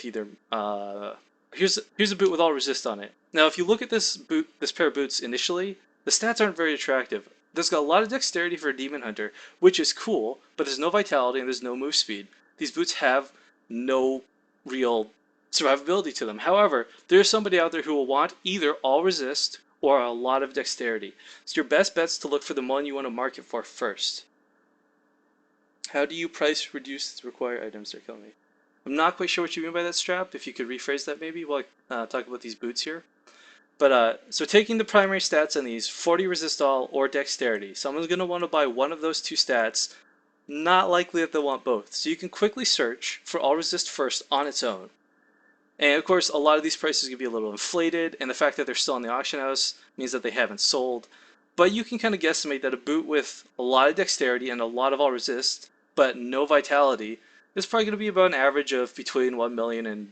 with either here's a boot with all resist on it. Now, if you look at this pair of boots initially, the stats aren't very attractive. This got a lot of dexterity for a demon hunter, which is cool, but there's no vitality and there's no move speed. These boots have no real survivability to them. However, there's somebody out there who will want either all resist or a lot of dexterity. So your best bet's to look for the one you want to market for first. How do you price reduce require items? They're killing me. I'm not quite sure what you mean by that, Strap. If you could rephrase that maybe while I talk about these boots here. But so taking the primary stats on these, 40 resist all or dexterity. Someone's going to want to buy one of those two stats. Not likely that they'll want both. So you can quickly search for all resist first on its own. And of course, a lot of these prices can be a little inflated, and the fact that they're still in the auction house means that they haven't sold. But you can kind of guesstimate that a boot with a lot of dexterity and a lot of all resist, but no vitality, is probably going to be about an average of between 1 million and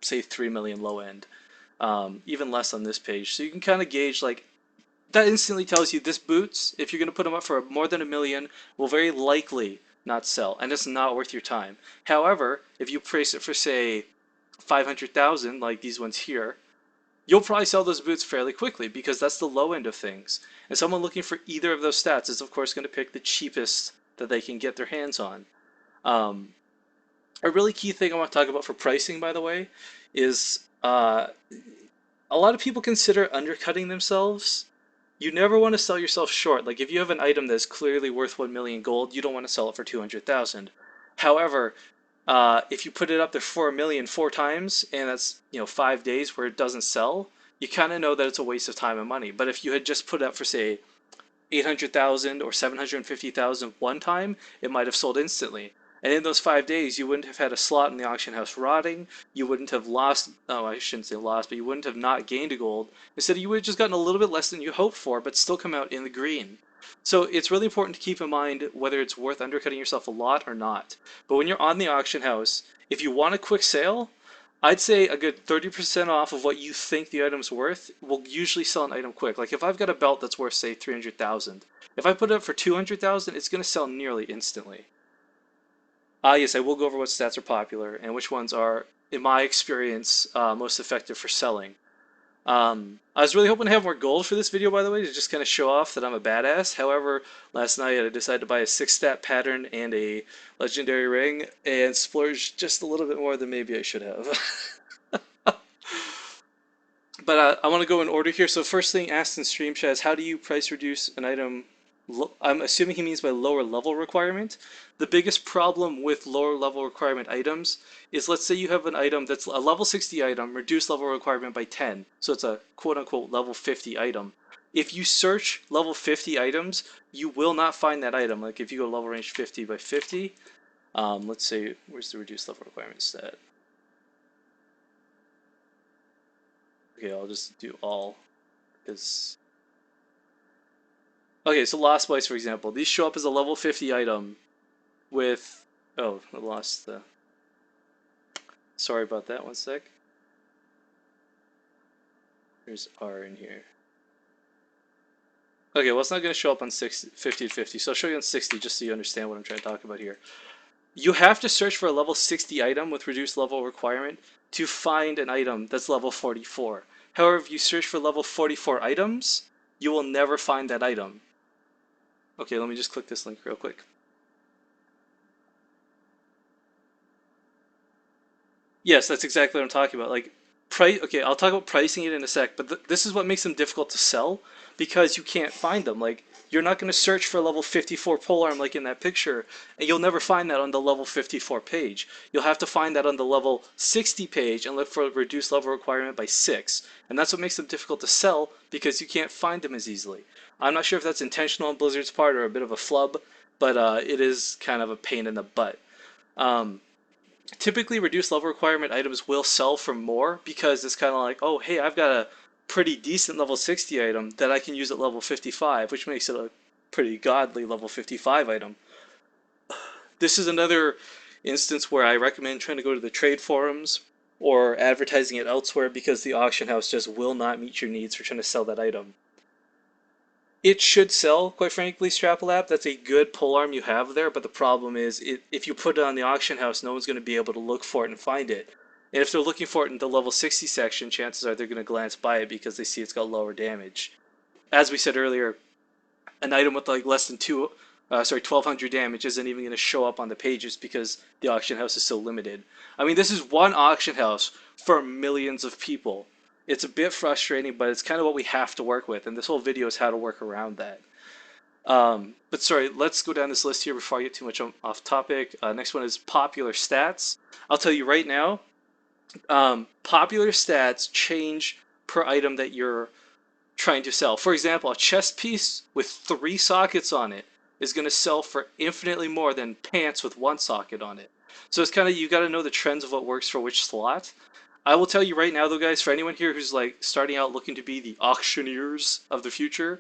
say 3 million low end. Even less on this page. So you can kind of gauge, like, that instantly tells you this boots, if you're going to put them up for more than 1 million, will very likely not sell, and it's not worth your time. However, if you price it for, say, 500,000, like these ones here, you'll probably sell those boots fairly quickly because that's the low end of things. And someone looking for either of those stats is, of course, going to pick the cheapest that they can get their hands on. A really key thing I want to talk about for pricing, by the way, is a lot of people consider undercutting themselves. You never want to sell yourself short. Like if you have an item that's clearly worth 1 million gold, you don't want to sell it for 200,000. However, if you put it up there for 1 million 4 times, and that's 5 days where it doesn't sell, you kind of know that it's a waste of time and money. But if you had just put it up for say 800,000 or 750,000 one time, it might have sold instantly. And in those 5 days, you wouldn't have had a slot in the auction house rotting. You wouldn't have lost, oh, I shouldn't say lost, but you wouldn't have not gained a gold. Instead, you would have just gotten a little bit less than you hoped for, but still come out in the green. So it's really important to keep in mind whether it's worth undercutting yourself a lot or not. But when you're on the auction house, if you want a quick sale, I'd say a good 30% off of what you think the item's worth will usually sell an item quick. Like if I've got a belt that's worth, say, 300,000, if I put it up for 200,000, it's going to sell nearly instantly. Yes, I will go over what stats are popular and which ones are, in my experience, most effective for selling. I was really hoping to have more gold for this video, by the way, to just kind of show off that I'm a badass. However, last night I decided to buy a 6-stat pattern and a legendary ring and splurged just a little bit more than maybe I should have. But I want to go in order here. So first thing asked in stream chat is, how do you price reduce an item? I'm assuming he means by lower level requirement. The biggest problem with lower level requirement items is, let's say you have an item that's a level 60 item, reduced level requirement by 10. So it's a quote unquote level 50 item. If you search level 50 items, you will not find that item. Like if you go level range 50 by 50, let's say, where's the reduced level requirement stat? Okay, I'll just do all, because okay, so Lost Bites, for example, these show up as a level 50 item with, oh, I lost the, sorry about that, 1 sec. There's R in here. Okay, well, it's not going to show up on 50 to 50, so I'll show you on 60 just so you understand what I'm trying to talk about here. You have to search for a level 60 item with reduced level requirement to find an item that's level 44. However, if you search for level 44 items, you will never find that item. Okay, let me just click this link real quick. Yes, that's exactly what I'm talking about. Like, okay, I'll talk about pricing it in a sec, but this is what makes them difficult to sell, because you can't find them. Like, you're not going to search for a level 54 polearm like in that picture, and you'll never find that on the level 54 page. You'll have to find that on the level 60 page and look for a reduced level requirement by 6. And that's what makes them difficult to sell, because you can't find them as easily. I'm not sure if that's intentional on Blizzard's part or a bit of a flub, but it is kind of a pain in the butt. Typically, reduced level requirement items will sell for more because it's kind of like, oh, hey, I've got a pretty decent level 60 item that I can use at level 55, which makes it a pretty godly level 55 item. This is another instance where I recommend trying to go to the trade forums or advertising it elsewhere, because the auction house just will not meet your needs for trying to sell that item. It should sell, quite frankly, Strapalap. That's a good polearm you have there, but the problem is, if you put it on the auction house, no one's going to be able to look for it and find it. And if they're looking for it in the level 60 section, chances are they're going to glance by it because they see it's got lower damage. As we said earlier, an item with like less than 1200 damage isn't even going to show up on the pages because the auction house is so limited. I mean, this is one auction house for millions of people. It's a bit frustrating, but it's kind of what we have to work with, and this whole video is how to work around that. But sorry, let's go down this list here before I get too much off topic. Next one is popular stats. I'll tell you right now, popular stats change per item that you're trying to sell. For example, a chest piece with 3 sockets on it is going to sell for infinitely more than pants with 1 socket on it. So it's kind of, you got to know the trends of what works for which slot. I will tell you right now, though, guys, for anyone here who's like starting out looking to be the auctioneers of the future,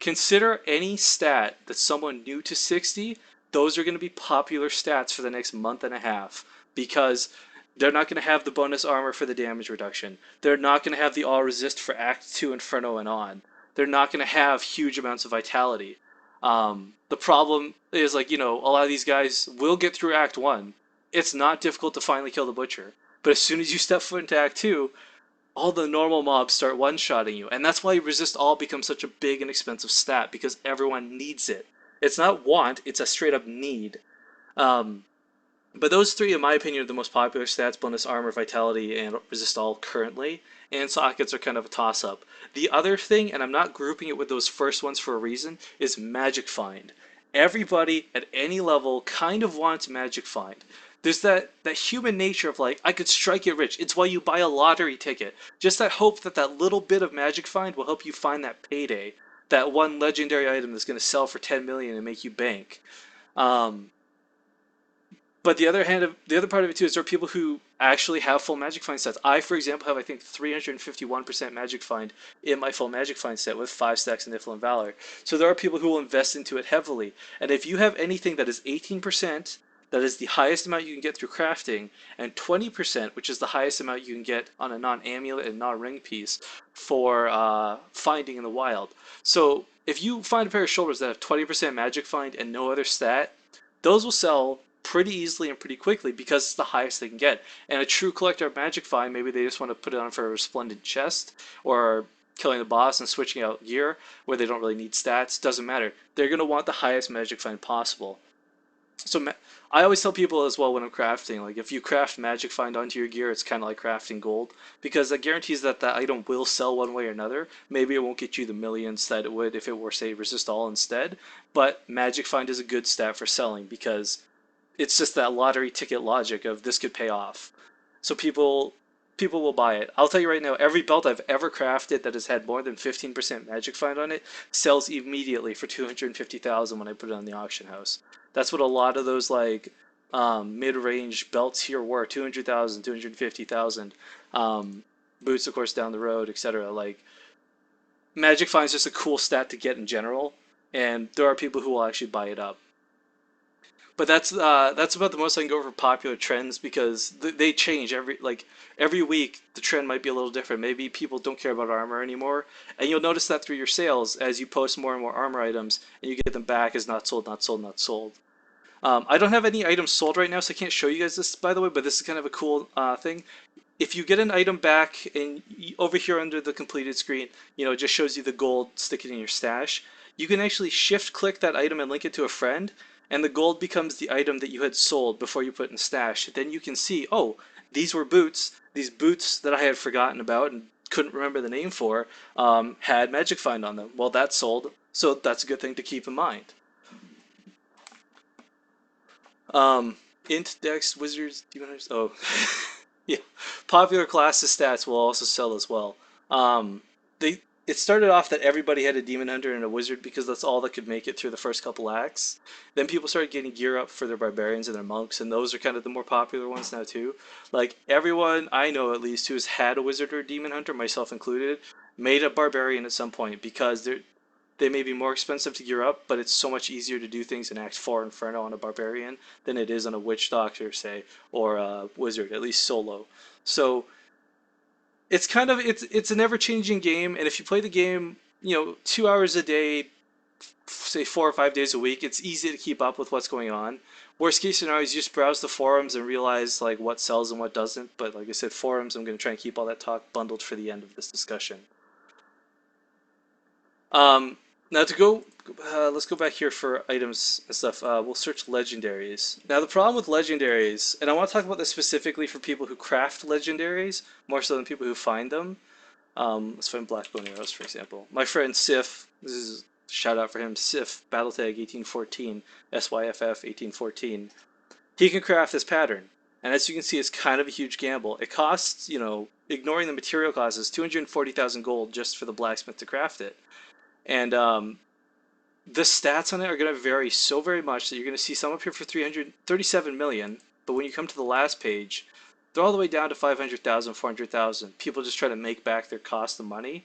consider any stat that's someone new to 60. Those are going to be popular stats for the next month and a half because they're not going to have the bonus armor for the damage reduction. They're not going to have the all resist for Act 2 Inferno and on. They're not going to have huge amounts of vitality. The problem is, like, a lot of these guys will get through Act 1. It's not difficult to finally kill the Butcher. But as soon as you step foot into Act 2, all the normal mobs start one-shotting you. And that's why Resist All becomes such a big and expensive stat, because everyone needs it. It's not want, it's a straight up need. Um, but those three, in my opinion, are the most popular stats: bonus armor, vitality, and resist all currently. And sockets are kind of a toss-up. The other thing, and I'm not grouping it with those first ones for a reason, is Magic Find. Everybody at any level kind of wants Magic Find. There's that human nature of like, I could strike it rich. It's why you buy a lottery ticket. Just that hope that that little bit of Magic Find will help you find that payday. That one legendary item that's going to sell for 10 million and make you bank. Um, but the other part of it too is there are people who actually have full Magic Find sets. I, for example, have I think 351% Magic Find in my full Magic Find set with 5 stacks of Nifl and Valor. So there are people who will invest into it heavily. And if you have anything that is 18%, that is the highest amount you can get through crafting, and 20%, which is the highest amount you can get on a non-amulet and non-ring piece for finding in the wild. So if you find a pair of shoulders that have 20% Magic Find and no other stat, those will sell pretty easily and pretty quickly because it's the highest they can get. And a true collector of Magic Find, maybe they just want to put it on for a resplendent chest or killing the boss and switching out gear where they don't really need stats, doesn't matter. They're going to want the highest Magic Find possible. So I always tell people as well when I'm crafting, like if you craft Magic Find onto your gear, it's kind of like crafting gold because that guarantees that that item will sell one way or another. Maybe it won't get you the millions that it would if it were, say, Resist All instead, but Magic Find is a good stat for selling because it's just that lottery ticket logic of this could pay off. So people will buy it. I'll tell you right now, every belt I've ever crafted that has had more than 15% Magic Find on it sells immediately for 250,000 when I put it on the auction house. That's what a lot of those like mid-range belts here were: 200,000, 250,000. Boots, of course, down the road, etc. Like Magic Find is just a cool stat to get in general, and there are people who will actually buy it up. But that's about the most I can go over popular trends because they change every week. The trend might be a little different. Maybe people don't care about armor anymore, and you'll notice that through your sales as you post more and more armor items, and you get them back as not sold, not sold, not sold. I don't have any items sold right now, so I can't show you guys this, by the way. But this is kind of a cool thing. If you get an item back and over here under the completed screen, it just shows you the gold, stick it in your stash. You can actually shift click that item and link it to a friend, and the gold becomes the item that you had sold before you put in stash. Then you can see, oh, these were boots. These boots that I had forgotten about and couldn't remember the name for had Magic Find on them. Well, that sold, so that's a good thing to keep in mind. Um, Int, Dex, Wizards, Demoners. Oh, yeah. Popular classes stats will also sell as well. They it started off that everybody had a Demon Hunter and a Wizard because that's all that could make it through the first couple acts. Then people started getting gear up for their Barbarians and their Monks, and those are kind of the more popular ones now too. Like everyone I know at least who's had a Wizard or a Demon Hunter, myself included, made a Barbarian at some point because they may be more expensive to gear up, but it's so much easier to do things in Act 4 Inferno on a Barbarian than it is on a Witch Doctor, say, or a Wizard, at least solo. So it's kind of it's an ever-changing game, and if you play the game, 2 hours a day, say 4 or 5 days a week, it's easy to keep up with what's going on. Worst case scenario is you just browse the forums and realize like what sells and what doesn't. But like I said, forums, I'm going to try and keep all that talk bundled for the end of this discussion. Um, Now to go, let's go back here for items and stuff. We'll search legendaries. Now the problem with legendaries, and I want to talk about this specifically for people who craft legendaries more so than people who find them. Let's find black bone arrows, for example. My friend Sif, this is a shout out for him, Sif, Battletag 1814, SYFF 1814. He can craft this pattern. And as you can see, it's kind of a huge gamble. It costs, ignoring the material costs, is 240,000 gold just for the blacksmith to craft it. And the stats on it are going to vary so very much that you're going to see some up here for 337 million, but when you come to the last page, they're all the way down to 500,000, 400,000. People just try to make back their cost of money.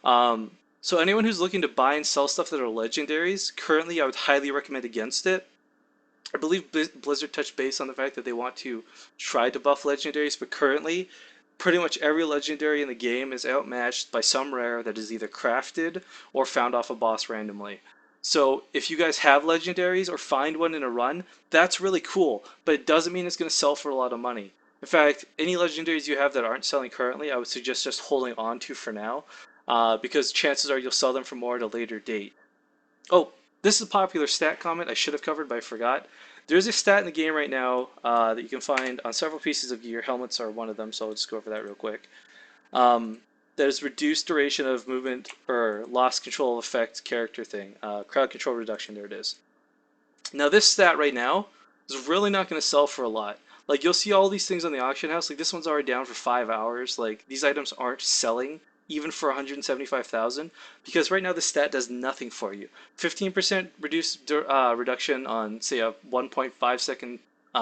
So anyone who's looking to buy and sell stuff that are legendaries, currently I would highly recommend against it. I believe Blizzard touched base on the fact that they want to try to buff legendaries, but currently pretty much every legendary in the game is outmatched by some rare that is either crafted or found off a boss randomly. So if you guys have legendaries or find one in a run, that's really cool, but it doesn't mean it's going to sell for a lot of money. In fact, any legendaries you have that aren't selling currently, I would suggest just holding on to for now, because chances are you'll sell them for more at a later date. Oh, this is a popular stat comment I should have covered, but I forgot. There's a stat in the game right now that you can find on several pieces of gear. Helmets are one of them, so I'll just go over that real quick. Um, there's reduced duration of movement or lost control effect character thing. Crowd control reduction, there it is. Now this stat right now is really not going to sell for a lot. Like you'll see all these things on the auction house. Like this one's already down for 5 hours. Like these items aren't selling even for 175,000 because right now the stat does nothing for you. 15% reduction on say a 1.5 second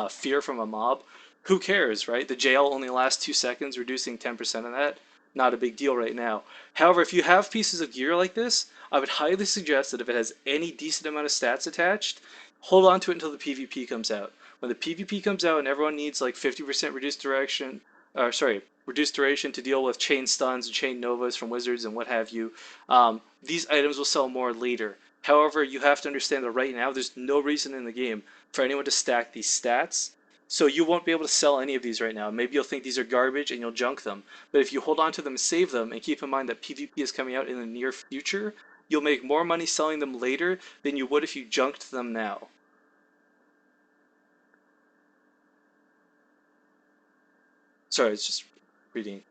fear from a mob. Who cares, right? The jail only lasts 2 seconds, reducing 10% of that. Not a big deal right now. However, if you have pieces of gear like this, I would highly suggest that if it has any decent amount of stats attached, hold on to it until the PvP comes out. When the PvP comes out and everyone needs like 50% reduced duration to deal with chain stuns and chain novas from wizards and what have you, these items will sell more later. However, you have to understand that right now there's no reason in the game for anyone to stack these stats. So you won't be able to sell any of these right now. Maybe you'll think these are garbage and you'll junk them. But if you hold on to them and save them and keep in mind that PvP is coming out in the near future, you'll make more money selling them later than you would if you junked them now. Sorry, it's just reading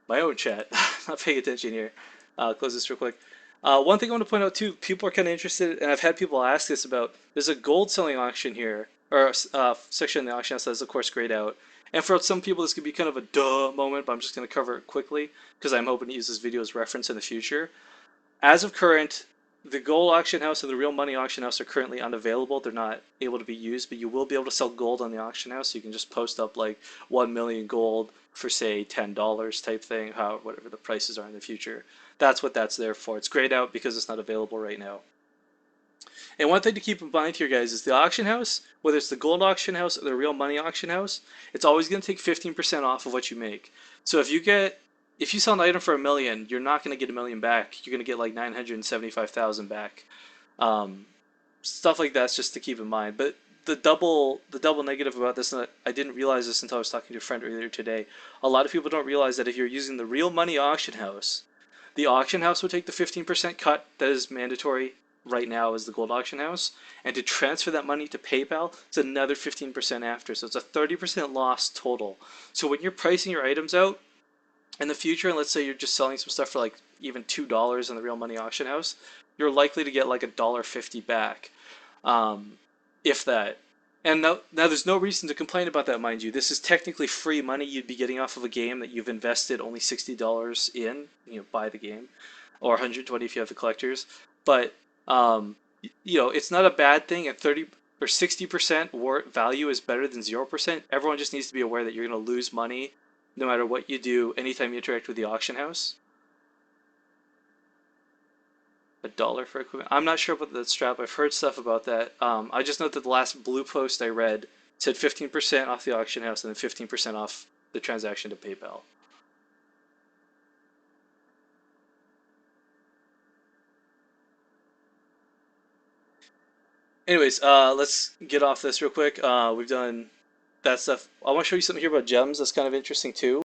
my own chat, not paying attention here. I'll close this real quick. One thing I want to point out too, people are kind of interested, and I've had people ask this about. There's a gold selling auction here, or section in the auction house that is of course grayed out. And for some people, this could be kind of a duh moment, but I'm just going to cover it quickly because I'm hoping to use this video as reference in the future. As of current, the gold auction house and the real money auction house are currently unavailable. They're not able to be used, but you will be able to sell gold on the auction house. So you can just post up like 1 million gold for say $10 type thing, whatever the prices are in the future. That's what that's there for. It's grayed out because it's not available right now. And one thing to keep in mind here, guys, is the auction house, whether it's the gold auction house or the real money auction house, it's always going to take 15% off of what you make. So if you sell an item for a million, you're not going to get a million back. You're going to get like 975,000 back. Stuff like that's just to keep in mind. But the double negative about this, and I didn't realize this until I was talking to a friend earlier today. A lot of people don't realize that if you're using the real money auction house, the auction house will take the 15% cut that is mandatory right now as the gold auction house, and to transfer that money to PayPal, it's another 15% after. So it's a 30% loss total. So when you're pricing your items out in the future, and let's say you're just selling some stuff for like even $2 in the real money auction house, you're likely to get like $1.50 back, if that. And now there's no reason to complain about that, mind you. This is technically free money you'd be getting off of a game that you've invested only $60 in, buy the game, or 120 if you have the collectors. But it's not a bad thing. At 30 or 60% value is better than 0%. Everyone just needs to be aware that you're going to lose money no matter what you do anytime you interact with the auction house. $1 for equipment. I'm not sure about the strap. I've heard stuff about that. I just know that the last blue post I read said 15% off the auction house and then 15% off the transaction to PayPal. Anyways, let's get off this real quick. We've done that stuff. I want to show you something here about gems that's kind of interesting too.